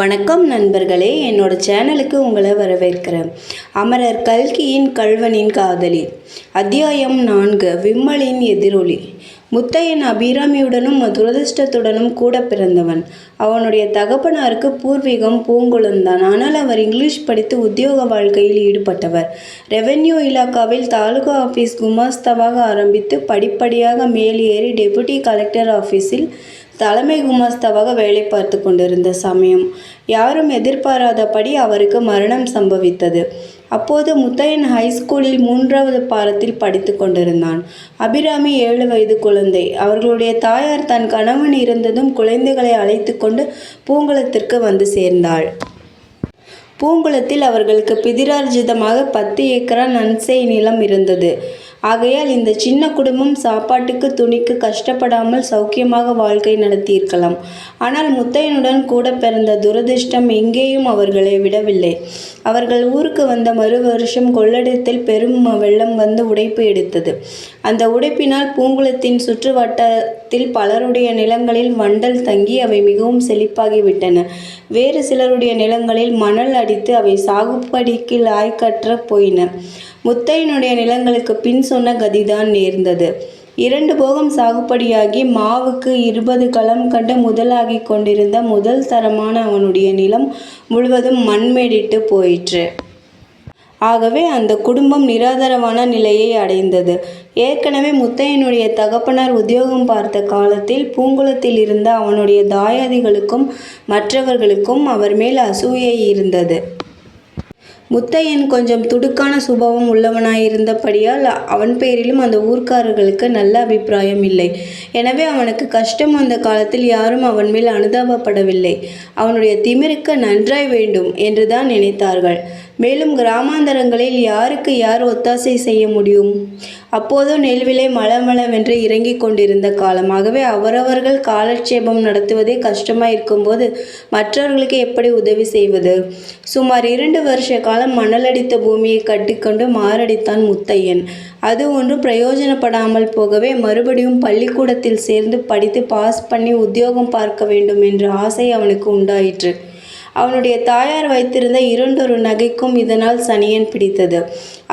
வணக்கம் நண்பர்களே, என்னோட சேனலுக்கு உங்களை வரவேற்கிறேன். அமரர் கல்கியின் கள்வனின் காதலி அத்தியாயம் 4. விம்மலின் எதிரொலி. முத்தையன் அபிராமியுடனும் துரதிர்ஷ்டத்துடனும் கூட பிறந்தவன். அவனுடைய தகப்பனாருக்கு பூர்வீகம் பூங்குளம்தான். ஆனால் அவர் இங்கிலீஷ் படித்து உத்தியோக வாழ்க்கையில் ஈடுபட்டவர். ரெவென்யூ இலாக்காவில் தாலுகா ஆஃபீஸ் குமாஸ்தாவாக ஆரம்பித்து படிப்படியாக மேல் ஏறி டெபுட்டி கலெக்டர் ஆஃபீஸில் தலைமை குமாஸ்தாவாக வேலை பார்த்து கொண்டிருந்த சமயம் யாரும் எதிர்பாராதபடி அவருக்கு மரணம் சம்பவித்தது. அப்போது முத்தையன் ஹைஸ்கூலில் 3வது பாரத்தில் படித்து கொண்டிருந்தான். அபிராமி 7 வயது குழந்தை. அவர்களுடைய தாயார் தன் கணவன் இருந்ததும் குழந்தைகளை அழைத்து கொண்டு பூங்குளத்திற்கு வந்து சேர்ந்தாள். பூங்குளத்தில் அவர்களுக்கு பிதிரார்ஜிதமாக 10 ஏக்கரா நன்சை நிலம் இருந்தது. ஆகையால் இந்த சின்ன குடும்பம் சாப்பாட்டுக்கு துணிக்கு கஷ்டப்படாமல் சௌக்கியமாக வாழ்க்கை நடத்தியிருக்கலாம். ஆனால் முத்தையனுடன் கூட பிறந்த துரதிர்ஷ்டம் எங்கேயும் அவர்களை விடவில்லை. அவர்கள் ஊருக்கு வந்த மறு வருஷம் கொள்ளிடத்தில் பெரும் வெள்ளம் வந்து உடைப்பு எடுத்தது. அந்த உடைப்பினால் பூங்குளத்தின் சுற்று வட்டத்தில் பலருடைய நிலங்களில் வண்டல் தங்கி அவை மிகவும் செழிப்பாகிவிட்டன. வேறு சிலருடைய நிலங்களில் மணல் அடித்து அவை சாகுபடிக்கு லாய்க்கற்ற போயின. முத்தையனுடைய நிலங்களுக்கு பின் சொன்ன கதிதான் நேர்ந்தது. 2 போகம் சாகுபடியாகி மாவுக்கு 20 களம் கண்டு முதலாகி கொண்டிருந்த முதல் தரமான அவனுடைய நிலம் முழுவதும் மண்மேடிட்டு போயிற்று. ஆகவே அந்த குடும்பம் நிராதரவான நிலையை அடைந்தது. ஏற்கனவே முத்தையனுடைய தகப்பனார் உத்தியோகம் பார்த்த காலத்தில் பூங்குளத்தில் இருந்த அவனுடைய தாயாதிகளுக்கும் மற்றவர்களுக்கும் அவர் மேல் அசூயை இருந்தது. முத்தையன் கொஞ்சம் துடுக்கான சுபாவம் உள்ளவனாயிருந்தபடியால் அவன் பேரிலும் அந்த ஊர்க்காரர்களுக்கு நல்ல அபிப்பிராயம் இல்லை. எனவே அவனுக்கு கஷ்டம் வந்த காலத்தில் யாரும் அவன் மேல் அனுதாபப்படவில்லை. அவனுடைய திமிருக்கு நன்றாய் வேண்டும் என்றுதான் நினைத்தார்கள். மேலும் கிராமாந்தரங்களில் யாருக்கு யார் ஒத்தாசை செய்ய முடியும்? அப்போதோ நெல்விலை மளமளவென்று இறங்கி கொண்டிருந்த காலமாகவே அவரவர்கள் காலட்சேபம் நடத்துவதே கஷ்டமாயிருக்கும்போது மற்றவர்களுக்கு எப்படி உதவி செய்வது? சுமார் 2 வருஷ காலம் மணலடித்த பூமியை கட்டிக்கொண்டு மாரடித்தான் முத்தையன். அது ஒன்றும் பிரயோஜனப்படாமல் போகவே மறுபடியும் பள்ளிக்கூடத்தில் சேர்ந்து படித்து பாஸ் பண்ணி உத்தியோகம் பார்க்க வேண்டும் என்ற ஆசை அவனுக்கு உண்டாயிற்று. அவனுடைய தாயார் வைத்திருந்த 2 நகைக்கும் இதனால் சனியன் பிடித்தது.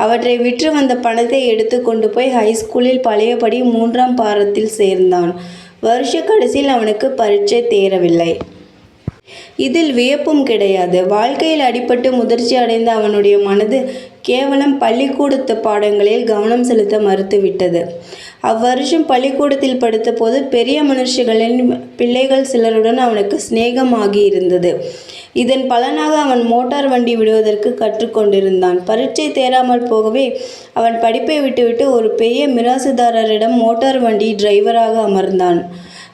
அவற்றை விற்று வந்த பணத்தை எடுத்து கொண்டு போய் ஹைஸ்கூலில் பழையபடி 3ஆம் பாரத்தில் சேர்ந்தான். வருஷ கடைசியில் அவனுக்கு பரீட்சை தேரவில்லை. இதில் வியப்பும் கிடையாது. வாழ்க்கையில் அடிபட்டு முதிர்ச்சி அடைந்த அவனுடைய மனது கேவலம் பள்ளிக்கூடத்து பாடங்களில் கவனம் செலுத்த மறுத்துவிட்டது. அவ்வருஷம் பள்ளிக்கூடத்தில் படித்த போது பெரிய மனுஷர்களின் பிள்ளைகள் சிலருடன் அவனுக்கு சிநேகமாகி இருந்தது. இதன் பலனாக அவன் மோட்டார் வண்டி விடுவதற்கு கற்றுக்கொண்டிருந்தான். பரீட்சை தேராமல் போகவே அவன் படிப்பை விட்டுவிட்டு ஒரு பெரிய மிராசுதாரரிடம் மோட்டார் வண்டி டிரைவராக அமர்ந்தான்.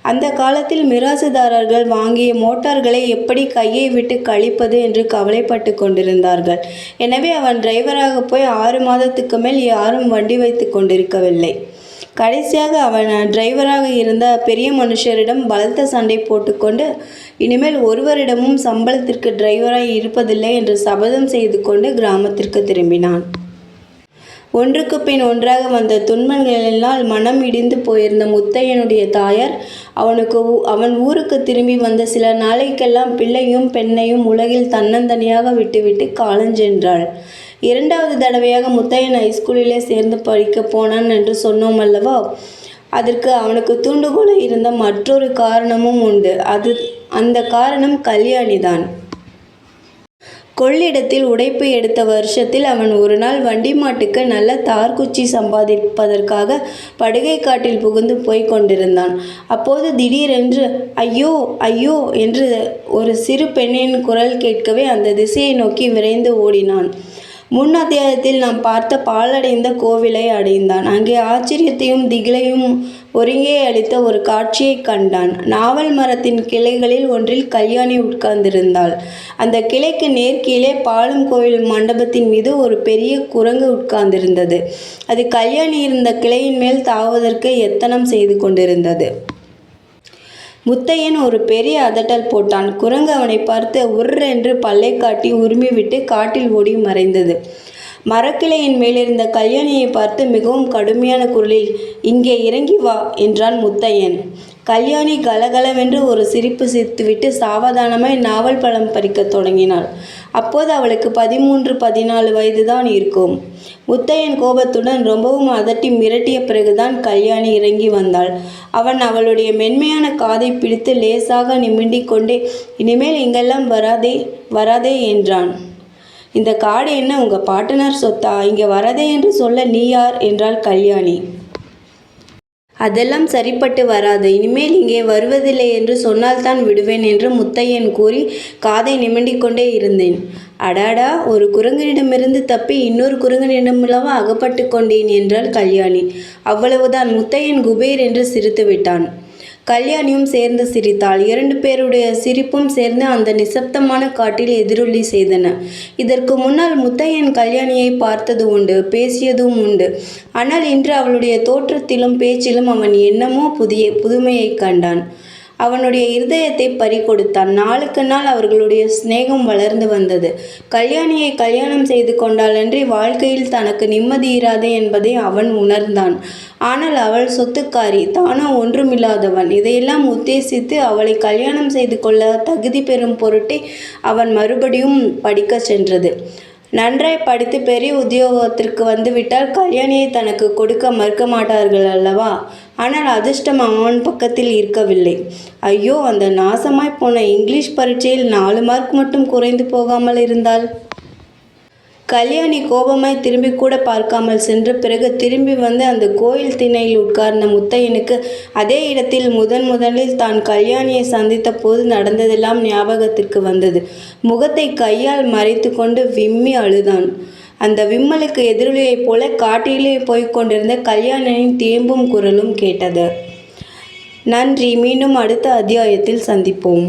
அந்த காலத்தில் மிராசுதாரர்கள் வாங்கிய மோட்டார்களை எப்படி கையை விட்டு கழிப்பது என்று கவலைப்பட்டு கொண்டிருந்தார்கள். எனவே அவன் டிரைவராக போய் 6 மாதத்துக்கு மேல் யாரும் வண்டி வைத்து கொண்டிருக்கவில்லை. கடைசியாக அவன் டிரைவராக இருந்த பெரிய மனுஷரிடம் பலத்த சண்டை போட்டுக்கொண்டு இனிமேல் ஒருவரிடமும் சம்பளத்திற்கு டிரைவராய் இருப்பதில்லை என்று சபதம் செய்து கொண்டு கிராமத்திற்கு திரும்பினான். ஒன்றுக்கு பின் ஒன்றாக வந்த துன்பங்களினால் மனம் இடிந்து போயிருந்த முத்தையனுடைய தாயார் அவன் ஊருக்கு திரும்பி வந்த சில நாளைக்கெல்லாம் பிள்ளையும் பெண்ணையும் உலகில் தன்னந்தனியாக விட்டுவிட்டு காலஞ்சென்றாள். 2வது தடவையாக முத்தையன் ஹைஸ்கூலிலே சேர்ந்து படிக்க போனான் என்று சொன்னோம் அல்லவா? அதற்கு அவனுக்கு தூண்டுகோலாக இருந்த மற்றொரு காரணமும் உண்டு. அந்த காரணம் கல்யாணிதான். கொள்ளிடத்தில் உடைப்பு எடுத்த வருஷத்தில் அவன் ஒரு நாள் வண்டி மாட்டுக்கு நல்ல தார்குச்சி சம்பாதிப்பதற்காக படுகை காட்டில் புகுந்து போய் கொண்டிருந்தான். அப்போது திடீரென்று ஐயோ ஐயோ என்று ஒரு சிறு பெண்ணின் குரல் கேட்கவே அந்த திசையை நோக்கி விரைந்து ஓடினான். முன் அத்தியாயத்தில் நாம் பார்த்த பாழடைந்த கோவிலை அடைந்தான். அங்கே ஆச்சரியத்தையும் திகிலையும் ஒருங்கே அளித்த ஒரு காட்சியை கண்டான். நாவல் மரத்தின் கிளைகளில் ஒன்றில் கல்யாணி உட்கார்ந்திருந்தாள். அந்த கிளைக்கு நேர்கீழே பாலும் கோவில் மண்டபத்தின் மீது ஒரு பெரிய குரங்கு உட்கார்ந்திருந்தது. அது கல்யாணி இருந்த கிளையின் மேல் தாவுவதற்கு எத்தனம் செய்து கொண்டிருந்தது. முத்தையன் ஒரு பெரிய அதட்டல் போட்டான். குரங்கு அவனை பார்த்து உர்ரென்று பல்லை காட்டி உருமிவிட்டு காட்டில் ஓடி மறைந்தது. மரக்கிளையின் மேலிருந்த கல்யாணியை பார்த்து மிகவும் கடுமையான குரலில், "இங்கே இறங்கி வா" என்றான் முத்தையன். கல்யாணி கலகலவென்று ஒரு சிரிப்பு சிரித்துவிட்டு சாவதானமாய் நாவல் பழம் பறிக்கத் தொடங்கினாள். அப்போது அவளுக்கு 13, 14 வயதுதான் இருக்கும். முத்தையன் கோபத்துடன் ரொம்பவும் அதட்டி மிரட்டிய பிறகுதான் கல்யாணி இறங்கி வந்தாள். அவன் அவளுடைய மென்மையான காதை பிடித்து லேசாக நிமிண்டிக் கொண்டே, "இனிமேல் இங்கெல்லாம் வராதே வராதே" என்றான். "இந்த காடு என்ன உங்க பாட்டனார் சொத்தா? இங்கே வராதே என்று சொல்ல நீ யார்?" என்றாள் கல்யாணி. "அதெல்லாம் சரிப்பட்டு வராது. இனிமேல் இங்கே வருவதில்லை என்று சொன்னால்தான் விடுவேன்" என்று முத்தையன் கூறி காதை நிமிண்டிக் கொண்டே இருந்தேன். "அடாடா, ஒரு குரங்கனிடமிருந்து தப்பி இன்னொரு குரங்கனிடமல்லவா அகப்பட்டு கொண்டேன்" என்றாள் கல்யாணி. அவ்வளவுதான். முத்தையன் குபேர் என்று சிரித்து விட்டான். கல்யாணியும் சேர்ந்து சிரித்தாள். 2 பேருடைய சிரிப்பும் சேர்ந்து அந்த நிசப்தமான காட்டில் எதிரொலி செய்தன. இதற்கு முன்னால் முத்தையன் கல்யாணியை பார்த்தது உண்டு, பேசியதும் உண்டு. ஆனால் இன்று அவளுடைய தோற்றத்திலும் பேச்சிலும் அவன் என்னமோ புதுமையைக் கண்டான். அவனுடைய இருதயத்தை பறிகொடுத்தான். நாளுக்கு நாள் அவர்களுடைய சிநேகம் வளர்ந்து வந்தது. கல்யாணியை கல்யாணம் செய்து கொண்டாலன்றி வாழ்க்கையில் தனக்கு நிம்மதி இராது என்பதை அவன் உணர்ந்தான். ஆனால் அவள் சொத்துக்காரி, தானோ ஒன்றுமில்லாதவன். இதையெல்லாம் உத்தேசித்து அவளை கல்யாணம் செய்து கொள்ள தகுதி பெறும் பொருட்டே அவன் மறுபடியும் படிக்கச் சென்றது. நன்றாய் படித்து பெரிய உத்தியோகத்திற்கு வந்துவிட்டால் கல்யாணியை தனக்கு கொடுக்க மறுக்க மாட்டார்கள் அல்லவா? ஆனால் அதிர்ஷ்டம் அவன் பக்கத்தில் இருக்கவில்லை. ஐயோ, அந்த நாசமாய் போன இங்கிலீஷ் பரீட்சையில் 4 மார்க் மட்டும் குறைந்து போகாமல் இருந்தால்! கல்யாணி கோபமாய் திரும்பி கூட பார்க்காமல் சென்ற பிறகு திரும்பி வந்து அந்த கோயில் திண்ணையில் உட்கார்ந்த முத்தையனுக்கு அதே இடத்தில் முதலில் தான் கல்யாணியை சந்தித்த போது நடந்ததெல்லாம் ஞாபகத்திற்கு வந்தது. முகத்தை கையால் மறைத்து கொண்டு விம்மி அழுதான். அந்த விம்மலுக்கு எதிரொலியைப் போல காட்டிலே போய்க் கொண்டிருந்த கல்யாணியின் தேம்பும் குரலும் கேட்டது. நன்றி. மீண்டும் அடுத்த அத்தியாயத்தில் சந்திப்போம்.